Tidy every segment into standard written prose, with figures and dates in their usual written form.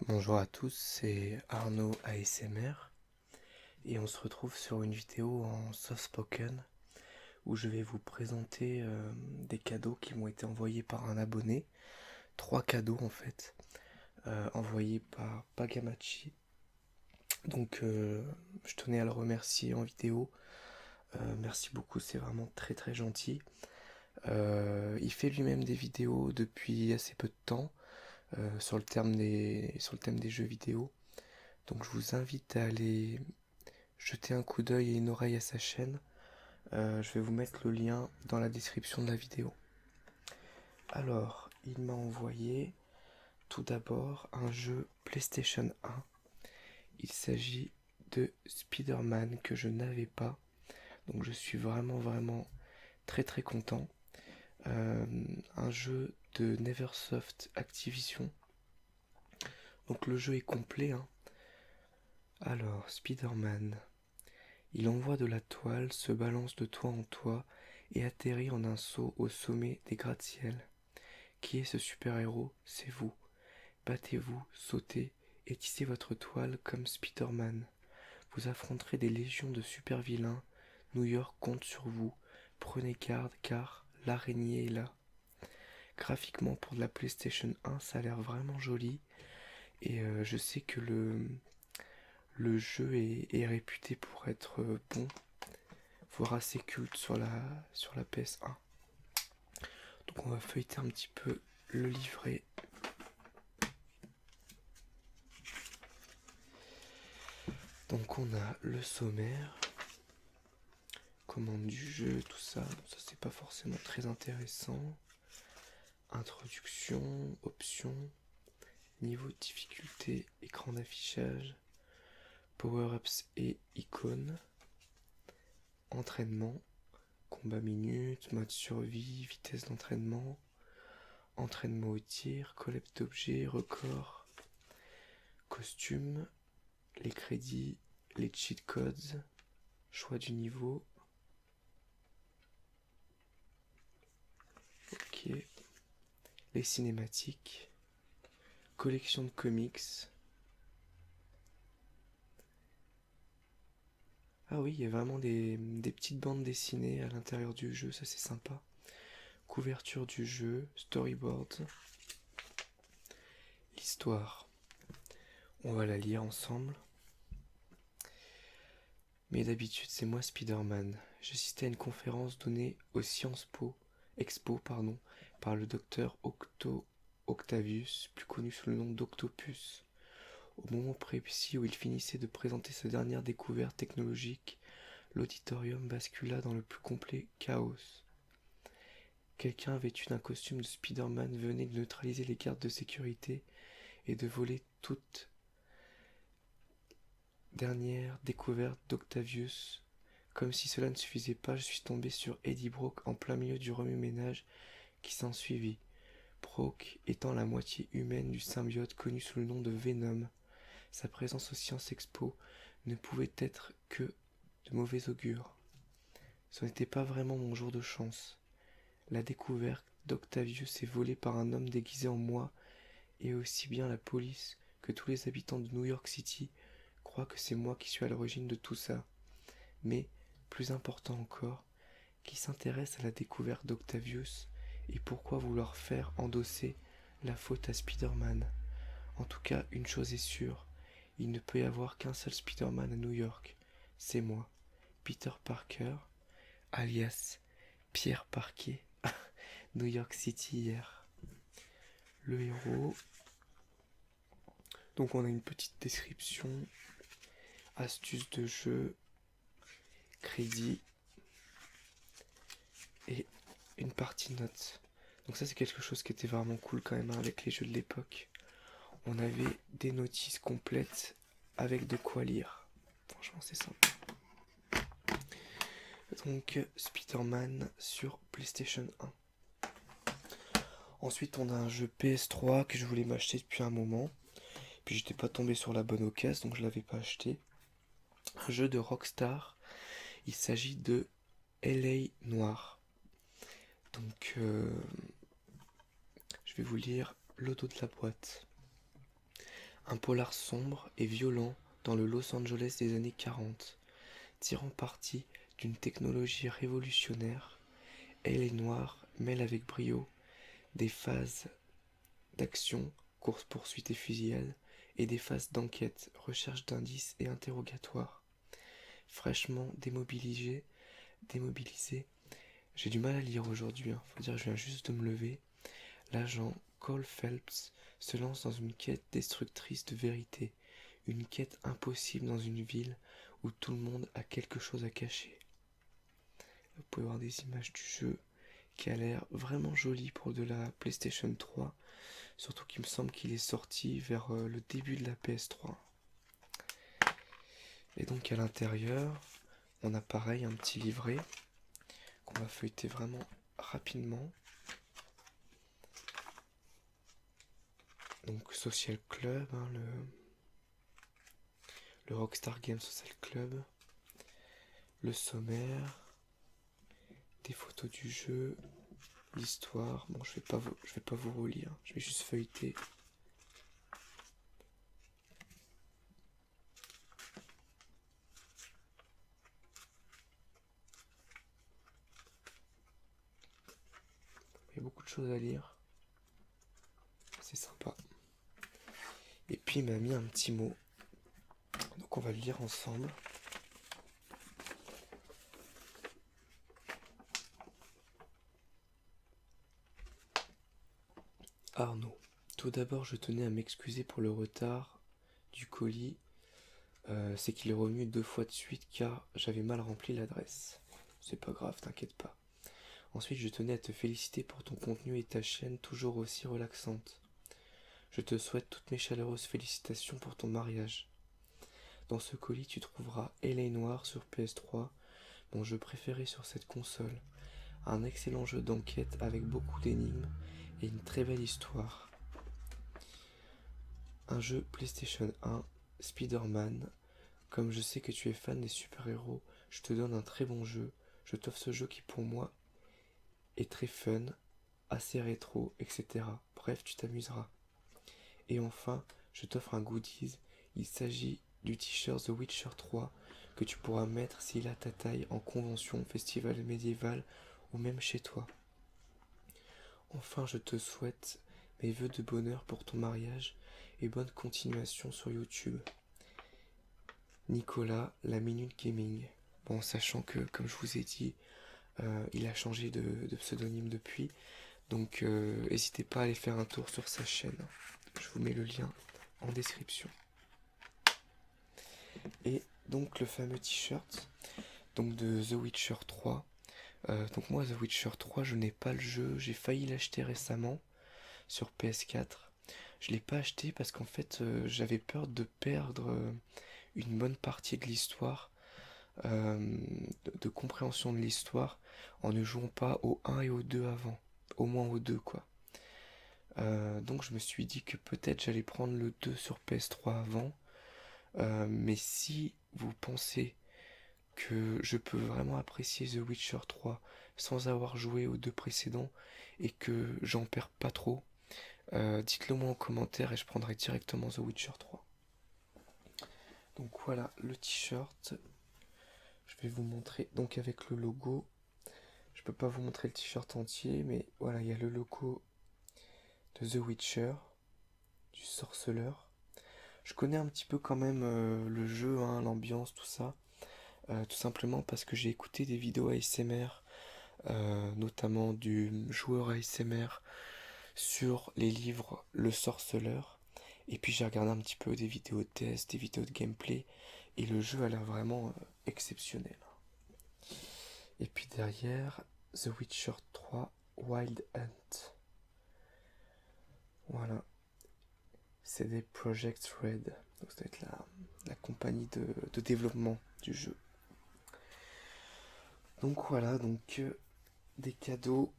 Bonjour à tous, c'est Arnaud ASMR et on se retrouve sur une vidéo en soft spoken où je vais vous présenter des cadeaux qui m'ont été envoyés par un abonné. Trois cadeaux en fait, envoyés par Pagamachi. Donc je tenais à le remercier en vidéo. Merci beaucoup, c'est vraiment très très gentil. Il fait lui-même des vidéos depuis assez peu de temps sur le thème des jeux vidéo. Donc je vous invite à aller jeter un coup d'œil et une oreille à sa chaîne. Je vais vous mettre le lien dans la description de la vidéo. Alors, il m'a envoyé tout d'abord un jeu PlayStation 1. Il s'agit de Spider-Man que je n'avais pas. Donc je suis vraiment très très content. Un jeu de Neversoft Activision. Donc le jeu est complet, hein. Alors, Spider-Man. Il envoie de la toile, se balance de toit en toit et atterrit en un saut au sommet des gratte-ciel. Qui est ce super-héros? C'est vous. Battez-vous, sautez et tissez votre toile comme Spider-Man. Vous affronterez des légions de super-vilains. New York compte sur vous. Prenez garde car l'araignée est là. Graphiquement pour de la PlayStation 1, ça a l'air vraiment joli. Et je sais que le jeu est réputé pour être bon, voire assez culte sur la PS1. Donc on va feuilleter un petit peu le livret. Donc on a le sommaire, commande du jeu, tout ça. Ça c'est pas forcément très intéressant. Introduction, options, niveau de difficulté, écran d'affichage, power-ups et icônes, entraînement, combat minute, mode survie, vitesse d'entraînement, entraînement au tir, collecte d'objets, record, costume, les crédits, les cheat codes, choix du niveau. Ok. Les cinématiques, collection de comics. Ah oui, il y a vraiment des petites bandes dessinées à l'intérieur du jeu, ça c'est sympa. Couverture du jeu, storyboard, l'histoire. On va la lire ensemble. Mais d'habitude, c'est moi Spider-Man. J'assistais à une conférence donnée au Expo par le docteur Octavius, plus connu sous le nom d'Octopus. Au moment précis où il finissait de présenter sa dernière découverte technologique, l'auditorium bascula dans le plus complet chaos. Quelqu'un vêtu d'un costume de Spider-Man venait de neutraliser les gardes de sécurité et de voler toute dernière découverte d'Octavius. Comme si cela ne suffisait pas, je suis tombé sur Eddie Brock en plein milieu du remue-ménage qui s'ensuivit. Brock étant la moitié humaine du symbiote connu sous le nom de Venom. Sa présence au Science Expo ne pouvait être que de mauvais augure. Ce n'était pas vraiment mon jour de chance. La découverte d'Octavius est volée par un homme déguisé en moi, et aussi bien la police que tous les habitants de New York City croient que c'est moi qui suis à l'origine de tout ça. Mais, plus important encore, qui s'intéresse à la découverte d'Octavius et pourquoi vouloir faire endosser la faute à Spider-Man? En tout cas, une chose est sûre, il ne peut y avoir qu'un seul Spider-Man à New York. C'est moi, Peter Parker, alias Pierre Parquet, New York City hier. Le héros. Donc on a une petite description, astuces de jeu, crédit et une partie notes. Donc ça c'est quelque chose qui était vraiment cool quand même, hein, avec les jeux de l'époque. On avait des notices complètes avec de quoi lire. Franchement c'est sympa. Donc Spider-Man sur PlayStation 1. Ensuite on a un jeu PS3 que je voulais m'acheter depuis un moment. Puis j'étais pas tombé sur la bonne occasion donc je l'avais pas acheté. Un jeu de Rockstar. Il s'agit de LA Noir. Donc je vais vous lire le dos de la boîte. Un polar sombre et violent dans le Los Angeles des années 40, tirant parti d'une technologie révolutionnaire, Elle est Noire mêle avec brio des phases d'action, course-poursuite et fusillade, et des phases d'enquête, recherche d'indices et interrogatoire. Fraîchement démobilisé, j'ai du mal à lire aujourd'hui, faut dire que je viens juste de me lever. L'agent Cole Phelps se lance dans une quête destructrice de vérité, une quête impossible dans une ville où tout le monde a quelque chose à cacher. Vous pouvez voir des images du jeu qui a l'air vraiment joli pour de la PlayStation 3, surtout qu'il me semble qu'il est sorti vers le début de la PS3. Et donc à l'intérieur, on a pareil un petit livret qu'on va feuilleter vraiment rapidement. Donc Social Club, le Rockstar Games Social Club, le sommaire, des photos du jeu, l'histoire. Bon, je vais pas vous relire, je vais juste feuilleter. Il y a beaucoup de choses à lire, c'est sympa. Et puis il m'a mis un petit mot, donc on va le lire ensemble. Arnaud. Tout d'abord, je tenais à m'excuser pour le retard du colis. C'est qu'il est revenu 2 fois de suite car j'avais mal rempli l'adresse. C'est pas grave, t'inquiète pas. Ensuite, je tenais à te féliciter pour ton contenu et ta chaîne toujours aussi relaxante. Je te souhaite toutes mes chaleureuses félicitations pour ton mariage. Dans ce colis, tu trouveras L.A. Noire sur PS3, mon jeu préféré sur cette console. Un excellent jeu d'enquête avec beaucoup d'énigmes et une très belle histoire. Un jeu PlayStation 1, Spider-Man. Comme je sais que tu es fan des super-héros, je te donne un très bon jeu. Je t'offre ce jeu qui pour moi est très fun, assez rétro, etc. Bref, tu t'amuseras. Et enfin, je t'offre un goodies. Il s'agit du t-shirt The Witcher 3 que tu pourras mettre s'il a ta taille en convention, festival médiéval ou même chez toi. Enfin, je te souhaite mes vœux de bonheur pour ton mariage et bonne continuation sur YouTube. Nicolas, la Minute Gaming. Bon, sachant que, comme je vous ai dit, il a changé de pseudonyme depuis. Donc, n'hésitez pas à aller faire un tour sur sa chaîne. Je vous mets le lien en description. Et donc, le fameux t-shirt donc de The Witcher 3. Donc moi, The Witcher 3, je n'ai pas le jeu. J'ai failli l'acheter récemment sur PS4. Je l'ai pas acheté parce qu'en fait, j'avais peur de perdre une bonne partie de l'histoire, de compréhension de l'histoire, en ne jouant pas au 1 et au 2 avant. Au moins au 2, quoi. Donc je me suis dit que peut-être j'allais prendre le 2 sur PS3 avant. Mais si vous pensez que je peux vraiment apprécier The Witcher 3 sans avoir joué aux deux précédents et que j'en perds pas trop, dites-le moi en commentaire et je prendrai directement The Witcher 3. Donc voilà le t-shirt. Je vais vous montrer donc avec le logo. Je peux pas vous montrer le t-shirt entier, mais voilà, il y a le logo de The Witcher, du sorceleur. Je connais un petit peu quand même le jeu, l'ambiance, tout ça. Tout simplement parce que j'ai écouté des vidéos ASMR, notamment du joueur ASMR sur les livres Le Sorceleur. Et puis j'ai regardé un petit peu des vidéos de test, des vidéos de gameplay. Et le jeu a l'air vraiment exceptionnel. Et puis derrière, The Witcher 3 Wild Hunt. Voilà. C'est des Project Red. Donc ça doit être la compagnie de développement du jeu. Donc voilà, donc des cadeaux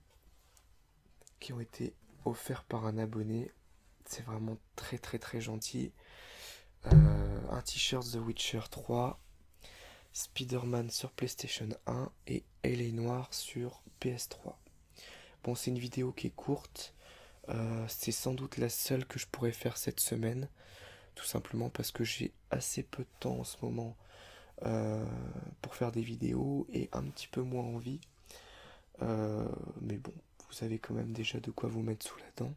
qui ont été offerts par un abonné. C'est vraiment très très très gentil. Un t-shirt The Witcher 3, Spider-Man sur PlayStation 1 et L.A. Noire sur PS3. Bon, c'est une vidéo qui est courte. C'est sans doute la seule que je pourrais faire cette semaine. tout simplement parce que j'ai assez peu de temps en ce moment pour faire des vidéos et un petit peu moins envie. Mais bon, vous savez quand même déjà de quoi vous mettre sous la dent.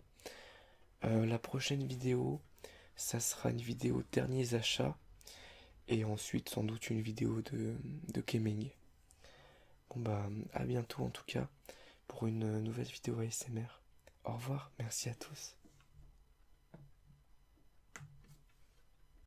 La prochaine vidéo, ça sera une vidéo derniers achats et ensuite sans doute une vidéo de gaming. Bon bah à bientôt en tout cas pour une nouvelle vidéo ASMR. Au revoir, merci à tous.